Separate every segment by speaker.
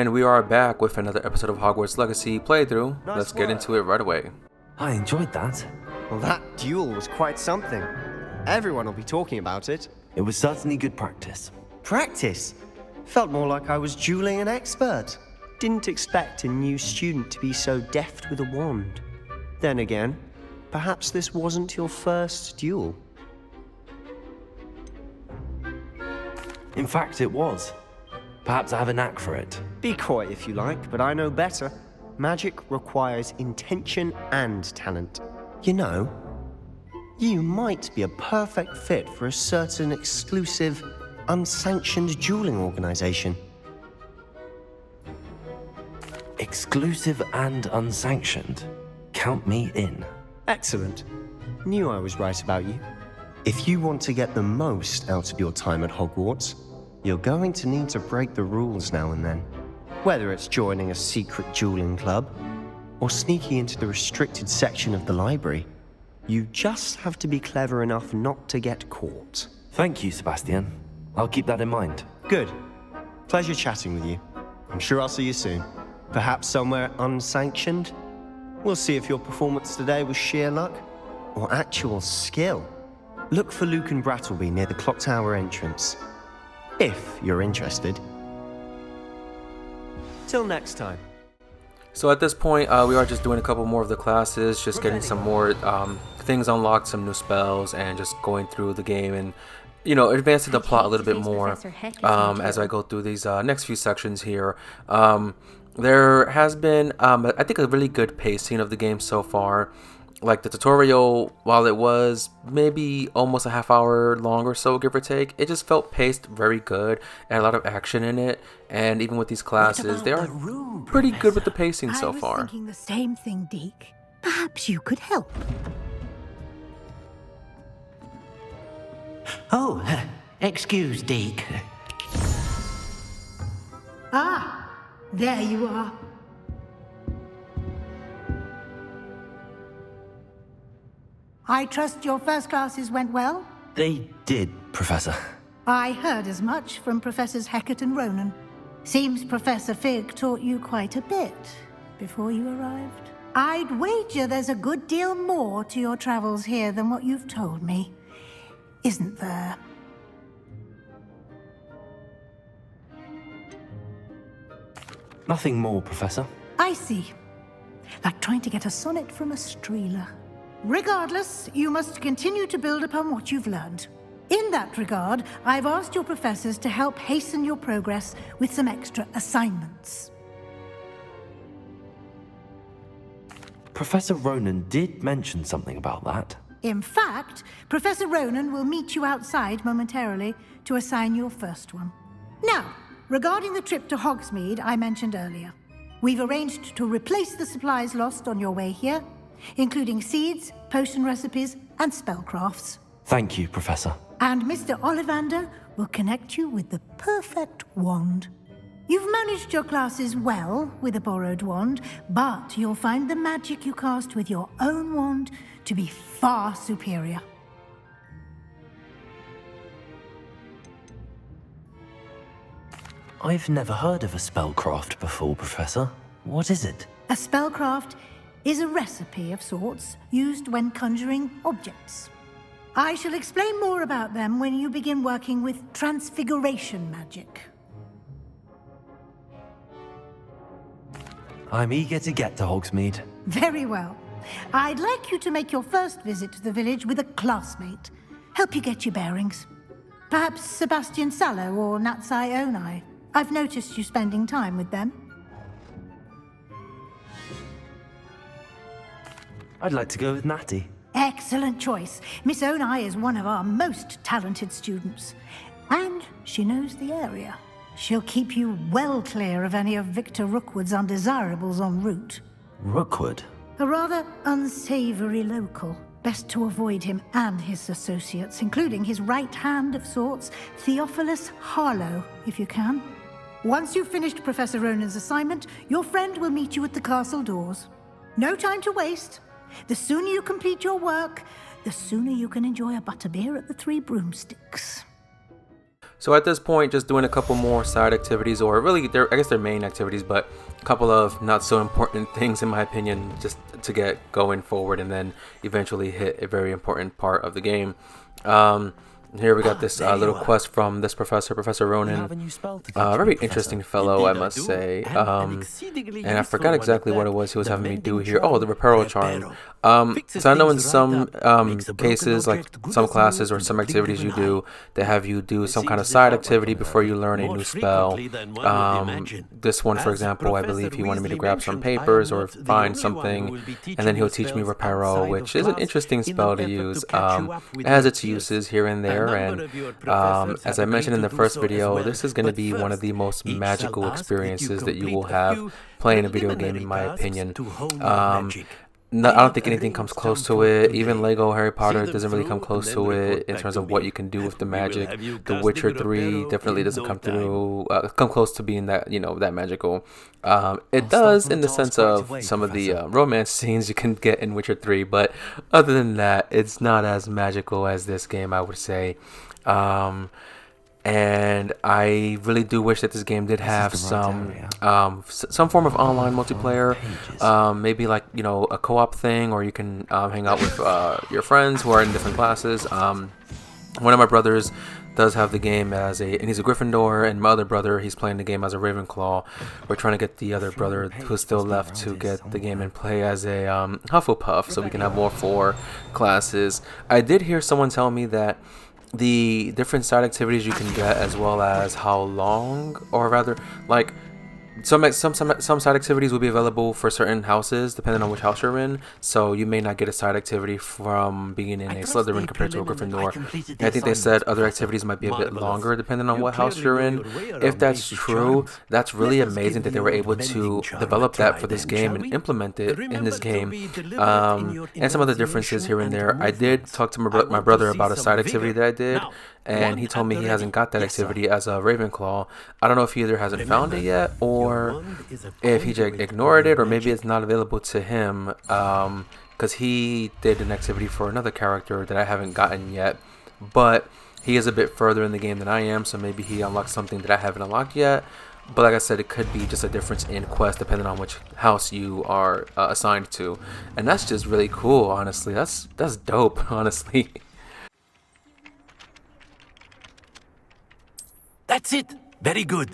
Speaker 1: And we are back with another episode of Hogwarts Legacy playthrough.
Speaker 2: Nice
Speaker 1: Let's get
Speaker 2: work.
Speaker 1: into it right away.
Speaker 3: I enjoyed that.
Speaker 2: Well, that duel was quite something. Everyone will be talking about it.
Speaker 3: It was certainly good practice.
Speaker 2: Practice? Felt more like I was dueling an expert. Didn't expect a new student to be so deft with a wand. Then again, perhaps this wasn't your first duel.
Speaker 3: In fact, it was. Perhaps I have a knack for it.
Speaker 2: Be coy if you like, but I know better. Magic requires intention and talent. You know, you might be a perfect fit for a certain exclusive, unsanctioned dueling organization.
Speaker 3: Exclusive and unsanctioned. Count me in.
Speaker 2: Excellent. Knew I was right about you. If you want to get the most out of your time at Hogwarts, you're going to need to break the rules now and then. Whether it's joining a secret dueling club, or sneaking into the restricted section of the library, you just have to be clever enough not to get caught.
Speaker 3: Thank you, Sebastian. I'll keep that in mind.
Speaker 2: Good. Pleasure chatting with you. I'm sure I'll see you soon. Perhaps somewhere unsanctioned? We'll see if your performance today was sheer luck or actual skill. Look for Luke and Brattleby near the clock tower entrance, if you're interested. Till next time.
Speaker 1: So at this point, we are just doing a couple more of the classes, just getting some more things unlocked, some new spells, and just going through the game and, you know, advancing the plot a little bit more as I go through these next few sections here. There has been, I think, a really good pacing of the game so far. Like the tutorial, while it was maybe almost a half hour long or so, give or take, it just felt paced very good and a lot of action in it. And even with these classes, they are pretty good with the pacing so far.
Speaker 4: I was thinking the same thing, Deke. Perhaps you could help.
Speaker 5: Oh, excuse, Deke.
Speaker 4: Ah, there you are. I trust your first classes went well?
Speaker 3: They did, Professor.
Speaker 4: I heard as much from Professors Hecat and Ronan. Seems Professor Fig taught you quite a bit before you arrived. I'd wager there's a good deal more to your travels here than what you've told me. Isn't there?
Speaker 3: Nothing more, Professor.
Speaker 4: I see. Like trying to get a sonnet from a streeler. Regardless, you must continue to build upon what you've learned. In that regard, I've asked your professors to help hasten your progress with some extra assignments.
Speaker 3: Professor Ronan did mention something about that.
Speaker 4: In fact, Professor Ronan will meet you outside momentarily to assign your first one. Now, regarding the trip to Hogsmeade I mentioned earlier, we've arranged to replace the supplies lost on your way here, including seeds, potion recipes, and spellcrafts.
Speaker 3: Thank you, Professor.
Speaker 4: And Mr. Ollivander will connect you with the perfect wand. You've managed your classes well with a borrowed wand, but you'll find the magic you cast with your own wand to be far superior.
Speaker 3: I've never heard of a spellcraft before, Professor. What is it?
Speaker 4: A spellcraft is a recipe of sorts used when conjuring objects. I shall explain more about them when you begin working with transfiguration magic.
Speaker 3: I'm eager to get to Hogsmeade.
Speaker 4: Very well. I'd like you to make your first visit to the village with a classmate. Help you get your bearings. Perhaps Sebastian Sallow or Natsai Onai. I've noticed you spending time with them.
Speaker 3: I'd like to go with Natty.
Speaker 4: Excellent choice. Miss Onai is one of our most talented students. And she knows the area. She'll keep you well clear of any of Victor Rookwood's undesirables en route.
Speaker 3: Rookwood?
Speaker 4: A rather unsavory local. Best to avoid him and his associates, including his right hand of sorts, Theophilus Harlow, if you can. Once you've finished Professor Ronan's assignment, your friend will meet you at the castle doors. No time to waste. The sooner you complete your work, the sooner you can enjoy a butterbeer at the Three Broomsticks.
Speaker 1: So at this point, just doing a couple more side activities, or really, I guess they're main activities, but a couple of not so important things in my opinion, just to get going forward and then eventually hit a very important part of the game. Here we got this little quest from this Professor Ronan. Very interesting fellow, I must say. And I forgot exactly what it was he was having me do here. Oh, the Reparo Charm. So I know in some cases, like some classes or some activities you do, they have you do some kind of side activity before you learn a new spell. This one, for example, I believe he wanted me to grab some papers or find something, and then he'll teach me Reparo, which is an interesting spell to use. It has its uses here and there. And as I mentioned in the first video, this is going to be one of the most magical experiences that you will have playing a video game, in my opinion. I don't think anything comes close to it. Even Lego Harry Potter doesn't really come close to it in terms of what you can do with the magic. The Witcher 3 definitely doesn't come close to being that, that magical. It does in the sense of some of the romance scenes you can get in Witcher 3, but other than that, it's not as magical as this game, I would say. And I really do wish that this game did have some form of online multiplayer, maybe like a co-op thing, or you can hang out with your friends who are in different classes. One of my brothers does have the game and he's a Gryffindor, and my other brother, he's playing the game as a Ravenclaw. We're trying to get the other brother who's still left to get the game and play as a Hufflepuff, so we can have all 4 classes. I did hear someone tell me that the different side activities you can get, as well as how long, or rather, like some side activities will be available for certain houses depending on which house you're in. So you may not get a side activity from being in a Slytherin compared to a Gryffindor. And I think they said other activities might be a bit longer depending on what house you're in. If that's true, that's really amazing that they were able to develop that for this game and implement it in this game. And some other differences here and there. I did talk to my brother about a side activity that I did, and he told me he hasn't got that activity as a Ravenclaw. I don't know if he either hasn't found it yet, or if he just ignored it, or maybe it's not available to him, because he did an activity for another character that I haven't gotten yet, but he is a bit further in the game than I am, so maybe he unlocked something that I haven't unlocked yet. But like I said, it could be just a difference in quest depending on which house you are assigned to, and that's just really cool. Honestly, that's dope. Honestly.
Speaker 6: That's it. Very good.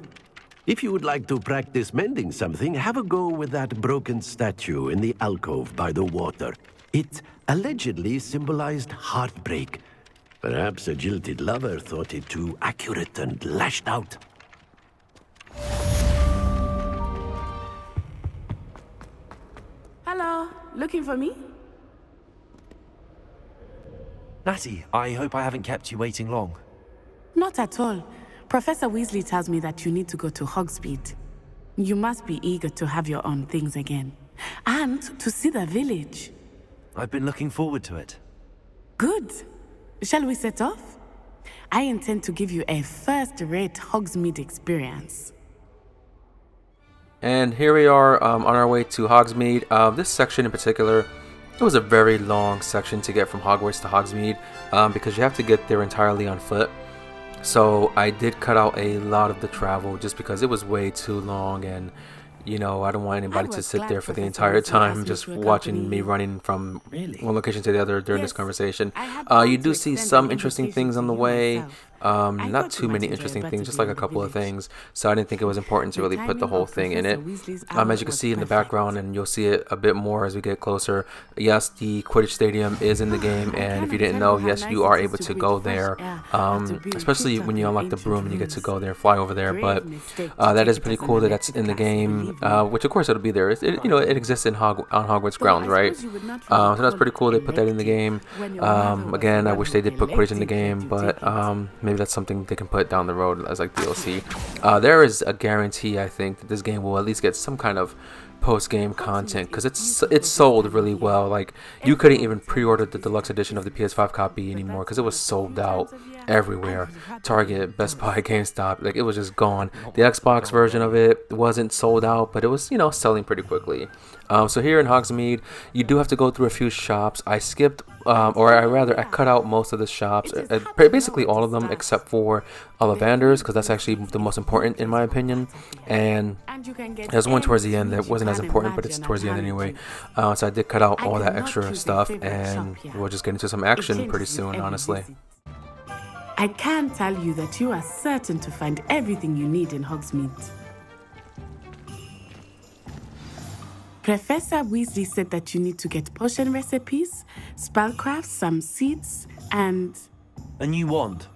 Speaker 6: If you would like to practice mending something, have a go with that broken statue in the alcove by the water. It allegedly symbolized heartbreak. Perhaps a jilted lover thought it too accurate and lashed out.
Speaker 7: Hello, looking for me?
Speaker 3: Natty, I hope I haven't kept you waiting long.
Speaker 7: Not at all. Professor Weasley tells me that you need to go to Hogsmeade. You must be eager to have your own things again. And to see the village.
Speaker 3: I've been looking forward to it.
Speaker 7: Good. Shall we set off? I intend to give you a first-rate Hogsmeade experience.
Speaker 1: And here we are on our way to Hogsmeade. This section in particular, it was a very long section to get from Hogwarts to Hogsmeade, because you have to get there entirely on foot. So I did cut out a lot of the travel just because it was way too long, and I don't want anybody to sit there for the entire time just watching me running from one location to the other during this conversation. You do see some interesting things on the way. Not too many interesting things, just like a couple of things. So I didn't think it was important to really put the whole thing in it. As you can see in the background, and you'll see it a bit more as we get closer. Yes, the Quidditch Stadium is in the game, and if you didn't know, yes, you are able to go there. Especially when you unlock the broom and you get to go there, fly over there. But that is pretty cool that that's in the game, which of course it'll be there. It exists on Hogwarts grounds, right? So that's pretty cool. They put that in the game. Again, I wish they did put Quidditch in the game, but maybe that's something they can put down the road as like DLC. There is a guarantee, I think, that this game will at least get some kind of post-game content, because it's sold really well. Like, you couldn't even pre-order the deluxe edition of the PS5 copy anymore because it was sold out everywhere. Target, Best Buy, GameStop, like it was just gone. The Xbox version of it wasn't sold out, but it was selling pretty quickly. So here in Hogsmeade, you do have to go through a few shops. I skipped I cut out most of the shops, basically all of them except for Ollivander's, because that's actually the most important in my opinion. And there's one towards the end that wasn't as important, but it's towards the end anyway. So I did cut out all that extra stuff, and we'll just get into some action pretty soon, honestly.
Speaker 7: I can tell you that you are certain to find everything you need in Hogsmeade. Professor Weasley said that you need to get potion recipes, spellcrafts, some seeds, and...
Speaker 3: A new wand.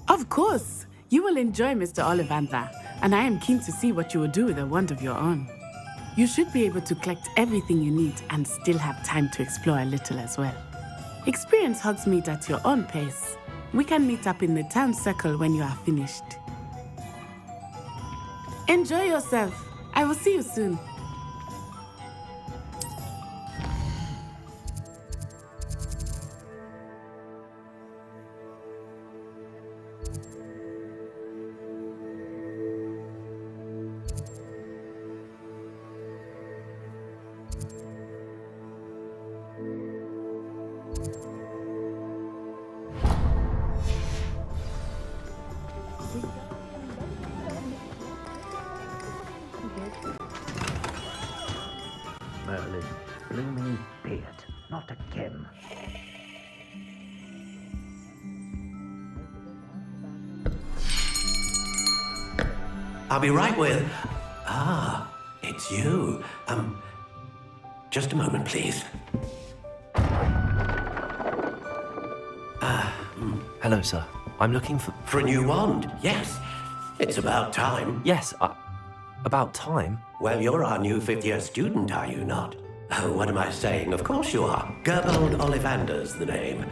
Speaker 7: Of course! You will enjoy Mr. Ollivander, and I am keen to see what you will do with a wand of your own. You should be able to collect everything you need and still have time to explore a little as well. Experience Hogsmeade at your own pace. We can meet up in the town circle when you are finished. Enjoy yourself. I will see you soon.
Speaker 5: Merlin, blooming beard, not a Kim.
Speaker 6: I'll be right with... Ah, it's you. Just a moment, please.
Speaker 3: Hello, sir. I'm looking for...
Speaker 6: For a new wand, yes. It's about time.
Speaker 3: Yes, about time.
Speaker 6: Well, you're our new fifth-year student, are you not? Oh, what am I saying? Of course you are. Gerbold Ollivander's the name.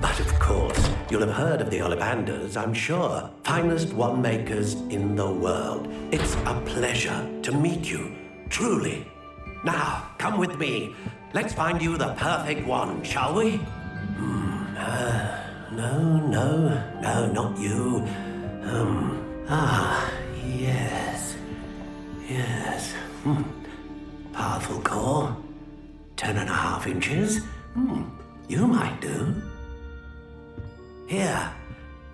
Speaker 6: But of course, you'll have heard of the Ollivanders, I'm sure. Finest wand makers in the world. It's a pleasure to meet you, truly. Now, come with me. Let's find you the perfect wand, shall we? No, not you. Yes. Powerful core. 10.5 inches. You might do. Here,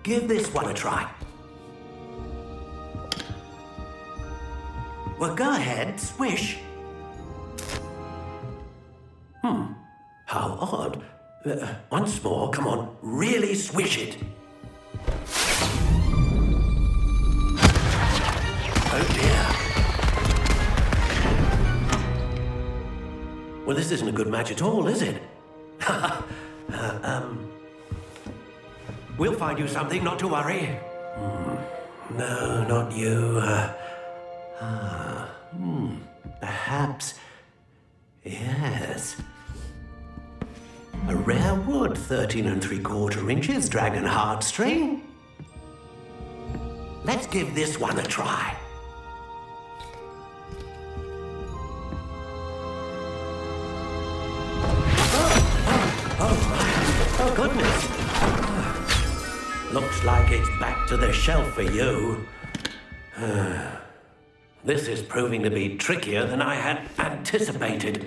Speaker 6: give this one a try. Well, go ahead, swish. How odd. Once more, come on, really swish it. Oh dear. Well, this isn't a good match at all, is it? We'll find you something, not to worry. No, not you. Perhaps... Yes. A rare wood, 13 3/4 inches, dragon heartstring. Let's give this one a try. Oh, goodness. Looks like it's back to the shelf for you. This is proving to be trickier than I had anticipated.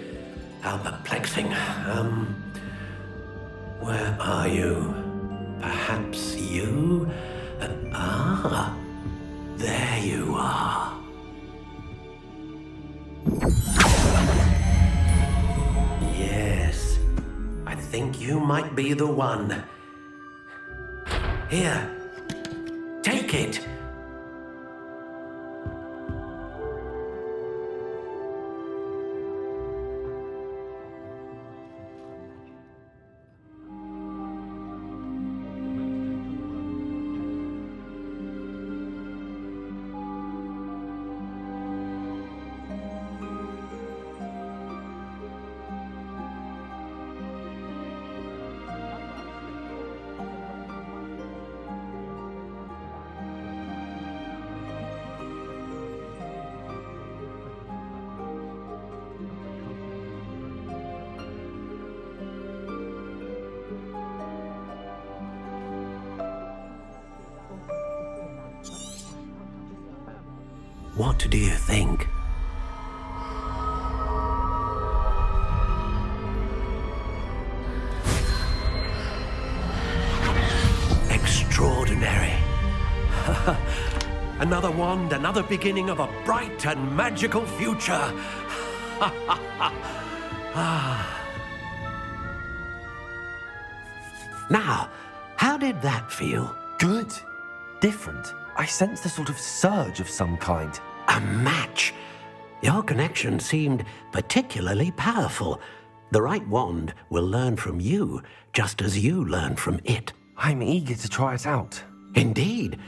Speaker 6: How perplexing. Where are you? Perhaps you? There you are. Yes, I think you might be the one. Here, take it. What do you think? another wand, another beginning of a bright and magical future. Now, how did that feel?
Speaker 3: Good. Different. I sensed a sort of surge of some kind.
Speaker 6: A match. Your connection seemed particularly powerful. The right wand will learn from you, just as you learn from it.
Speaker 3: I'm eager to try it out.
Speaker 6: Indeed.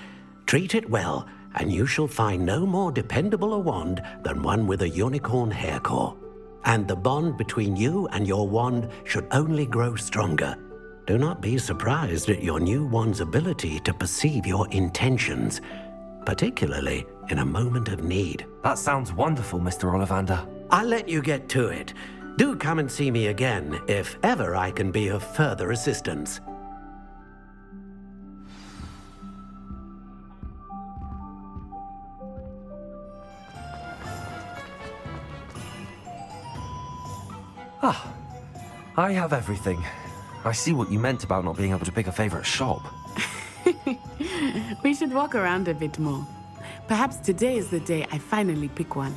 Speaker 6: Treat it well, and you shall find no more dependable a wand than one with a unicorn hair core. And the bond between you and your wand should only grow stronger. Do not be surprised at your new wand's ability to perceive your intentions, particularly in a moment of need.
Speaker 3: That sounds wonderful, Mr. Ollivander.
Speaker 6: I'll let you get to it. Do come and see me again if ever I can be of further assistance.
Speaker 3: Ah, I have everything. I see what you meant about not being able to pick a favorite shop.
Speaker 7: We should walk around a bit more. Perhaps today is the day I finally pick one.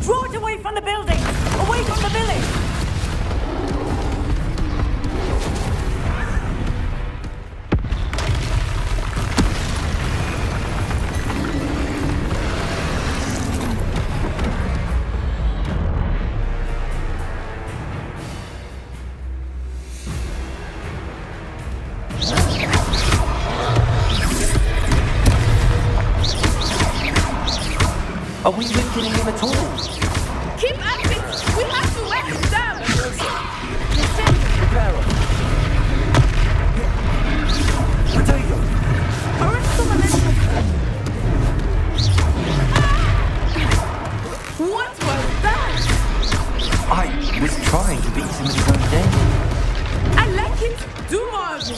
Speaker 8: Draw it away from the building! Away from the village!
Speaker 3: Are we weakening him at all?
Speaker 7: Keep at it! We have to wear him down!
Speaker 3: Potato!
Speaker 7: What was that?
Speaker 3: I was trying to beat him at his own game.
Speaker 7: I like it! Do more of it!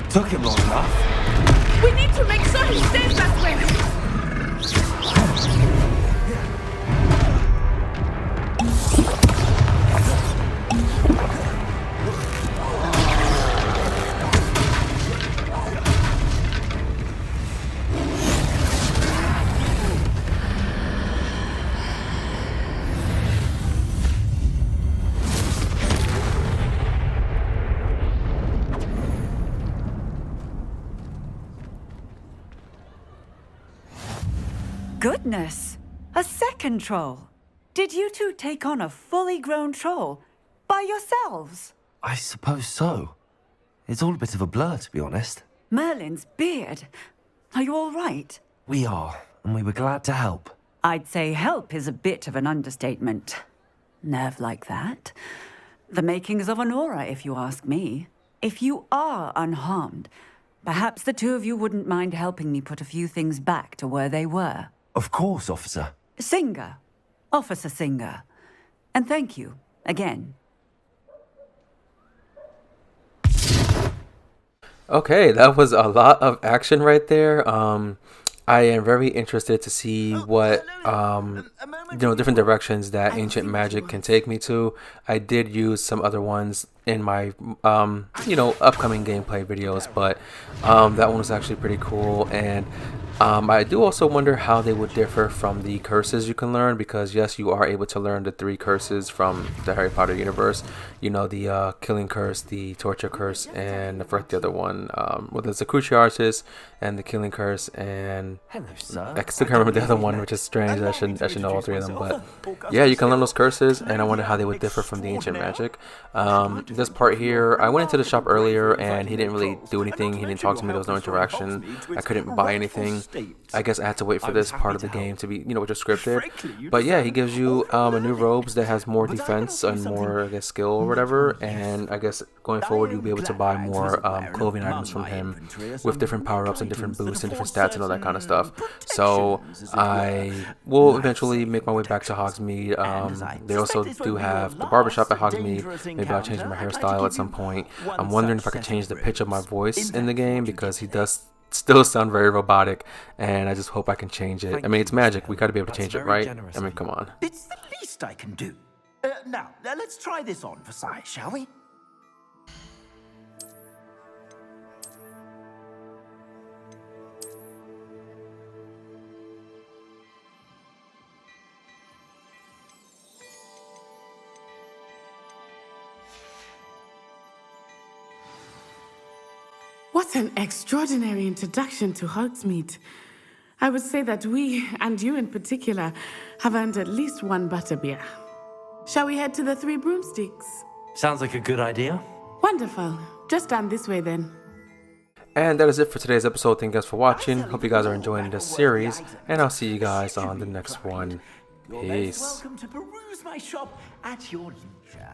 Speaker 3: Took him long enough.
Speaker 7: We need to make sure he stays that way!
Speaker 8: Goodness! A second troll! Did you two take on a fully grown troll? By yourselves?
Speaker 3: I suppose so. It's all a bit of a blur, to be honest.
Speaker 8: Merlin's beard. Are you all right?
Speaker 3: We are, and we were glad to help.
Speaker 8: I'd say help is a bit of an understatement. Nerve like that. The makings of an aura, if you ask me. If you are unharmed, perhaps the two of you wouldn't mind helping me put a few things back to where they were.
Speaker 3: Of course, officer.
Speaker 8: Singer. Officer Singer. And thank you, again.
Speaker 1: Okay, that was a lot of action right there. I am very interested to see what different directions that ancient magic can take me to. I did use some other ones in my upcoming gameplay videos, but that one was actually pretty cool. And I do also wonder how they would differ from the curses you can learn, because yes, you are able to learn the 3 curses from the Harry Potter universe. You know, the killing curse, the torture curse, and I forget the other one. Well, there's the Cruciatus and the killing curse, and
Speaker 3: Hello, sir.
Speaker 1: I still can't remember the other one, which is strange. I should know all 3 of them. But yeah, you can learn those curses, and I wonder how they would differ from the ancient magic. This part here, I went into the shop earlier, and he didn't really do anything. He didn't talk to me. There was no interaction. I couldn't buy anything. I guess I had to wait for this part of the game to be, you know, which is scripted. But yeah, he gives you a new robes that has more defense and more, I guess, skill or whatever. And I guess going forward, you'll be able to buy more clothing items from him with different power-ups and different boosts and different stats and all that kind of stuff. So I will eventually make my way back to Hogsmeade. They also do have the barbershop at Hogsmeade. Maybe I'll change my hairstyle at some point. I'm wondering if I could change the pitch of my voice in the game, because he does still sound very robotic, and I just hope I can change it. I mean, it's magic. We got to be able to change it, right? I mean, come on.
Speaker 5: It's the least I can do. Now, let's try this on for size, shall we?
Speaker 7: What an extraordinary introduction to Hogsmeade. I would say that we, and you in particular, have earned at least 1 butterbeer. Shall we head to the 3 broomsticks?
Speaker 3: Sounds like a good idea.
Speaker 7: Wonderful. Just down this way then.
Speaker 1: And that is it for today's episode. Thank you guys for watching. Hope you guys are enjoying this series, and I'll see you guys on the next one.
Speaker 5: You're very
Speaker 1: Peace.
Speaker 5: welcome to peruse my shop at your leisure.